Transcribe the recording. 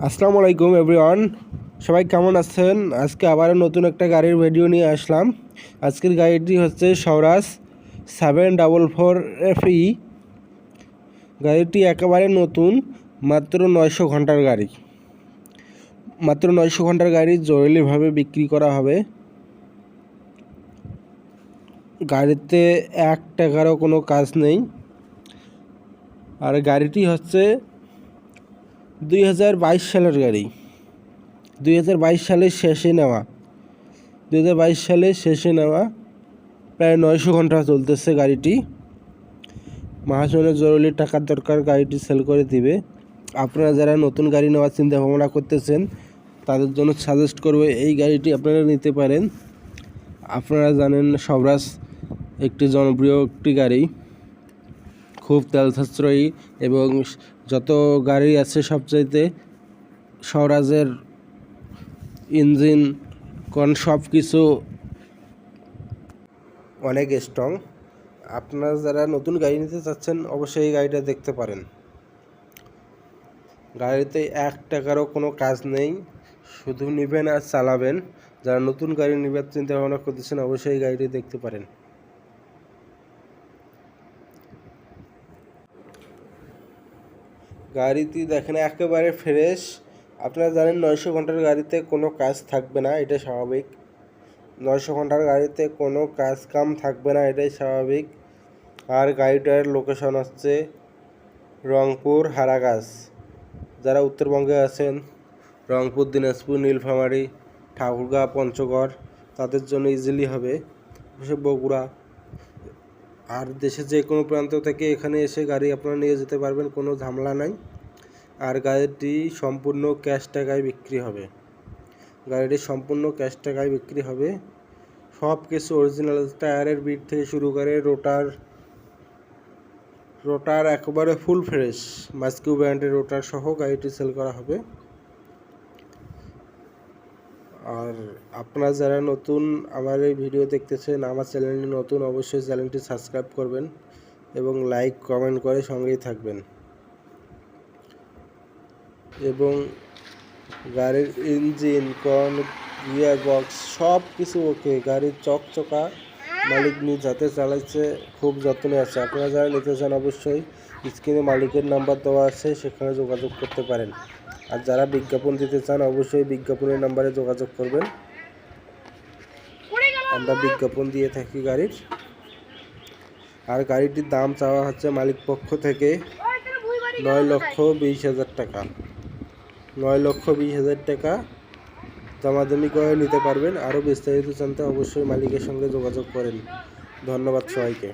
আসসালামু আলাইকুম এভরিওয়ান, সবাই কেমন আছেন? আজকে আবারও নতুন একটা গাড়ির ভিডিও নিয়ে আসলাম। আজকের গাড়িটি হচ্ছে স্বরাজ 744FE। গাড়িটি একেবারে নতুন, মাত্র 900 ঘন্টার গাড়ি। মাত্র 900 ঘন্টার গাড়ি জরুরিভাবে বিক্রি করা হবে। গাড়িতে 1 টাকারও কোনো কাজ নেই। আর গাড়িটি হচ্ছে 2022 সালের গাড়ি। 2022 সালের শেষে নেওয়া। 2022 সালের শেষে নেওয়া, প্রায় 900 ঘন্টা চলতেছে গাড়িটি। মহাজনের জরুরি টাকার দরকার, গাড়িটি সেল করে দিবে। আপনারা যারা নতুন গাড়ি নেওয়ার চিন্তা ভাবনা করতেছেন তাদের জন্য সাজেস্ট করব এই গাড়িটি আপনারা নিতে পারেন। আপনারা জানেন স্বরাজ একটি জনপ্রিয় একটি গাড়ি, খুব তেল সাশ্রয়ী, এবং যত গাড়ি আছে সবচাইতে স্বরাজের ইঞ্জিন সব কিছু অনেক স্ট্রং। আপনারা যারা নতুন গাড়ি নিতে চাচ্ছেন অবশ্যই এই গাড়িটা দেখতে পারেন। গাড়িতে 1 টাকারও কোনো কাজ নেই, শুধু নেবেন আর চালাবেন। যারা নতুন গাড়ি নেবার চিন্তা ভাবনা করতেছেন অবশ্যই এই গাড়িটি দেখতে পারেন। গাড়িটি দেখেন একেবারে ফ্রেশ। আপনারা জানেন 900 ঘন্টার গাড়িতে কোনো কাজ থাকবে না, এটা স্বাভাবিক। 900 ঘন্টার গাড়িতে কোনো কাজ কাম থাকবে না, এটাই স্বাভাবিক। আর গাড়িটার লোকেশন হচ্ছে রংপুর হারাগাছ। যারা উত্তরবঙ্গে আছেন, রংপুর, দিনাজপুর, নীলফামারী, ঠাকুরগাঁও, পঞ্চগড়, তাদের জন্য ইজিলি হবে। বগুড়া আর দেশের যে কোনো প্রান্ত থেকে এখানে এসে গাড়ি আপনারা নিয়ে যেতে পারবেন, কোনো ঝামেলা নাই। আর গাড়িটি সম্পূর্ণ ক্যাশ টাকায় বিক্রি হবে। গাড়িটি সম্পূর্ণ ক্যাশ টাকায় বিক্রি হবে। সব কিছু অরিজিনাল, টায়ারের বিট থেকে শুরু করে রোটার একেবারে ফুল ফ্রেশ। মাস্কিউ ব্র্যান্ডের রোটার সহ গাড়িটি সেল করা হবে। আর আপনারা যারা নতুন আমার এই ভিডিও দেখতেছেন, আমার চ্যানেলটি নতুন, অবশ্যই চ্যানেলটি সাবস্ক্রাইব করবেন এবং লাইক কমেন্ট করে সঙ্গেই থাকবেন। এবং গাড়ির ইঞ্জিন, গিয়ার বক্স সব কিছু ওকে। গাড়ির চকচকা, মালিক নিজ হাতে চালাচ্ছে, খুব যত্নে আছে। আপনারা যারা নিতে চান অবশ্যই স্ক্রিনে মালিকের নাম্বার দেওয়া আছে, সেখানে যোগাযোগ করতে পারেন। আর যারা বিজ্ঞাপন দিতে চান অবশ্যই বিজ্ঞাপনের নাম্বারে যোগাযোগ করবেন। আমরা বিজ্ঞাপন দিয়ে থাকি গাড়ির। আর গাড়িটির দাম চাওয়া হচ্ছে মালিক পক্ষ থেকে 9,20,000 টাকা। 9,20,000 টাকা দামাদামি করে নিতে পারবেন। আরও বিস্তারিত জানতে অবশ্যই মালিকের সঙ্গে যোগাযোগ করেন। ধন্যবাদ সবাইকে।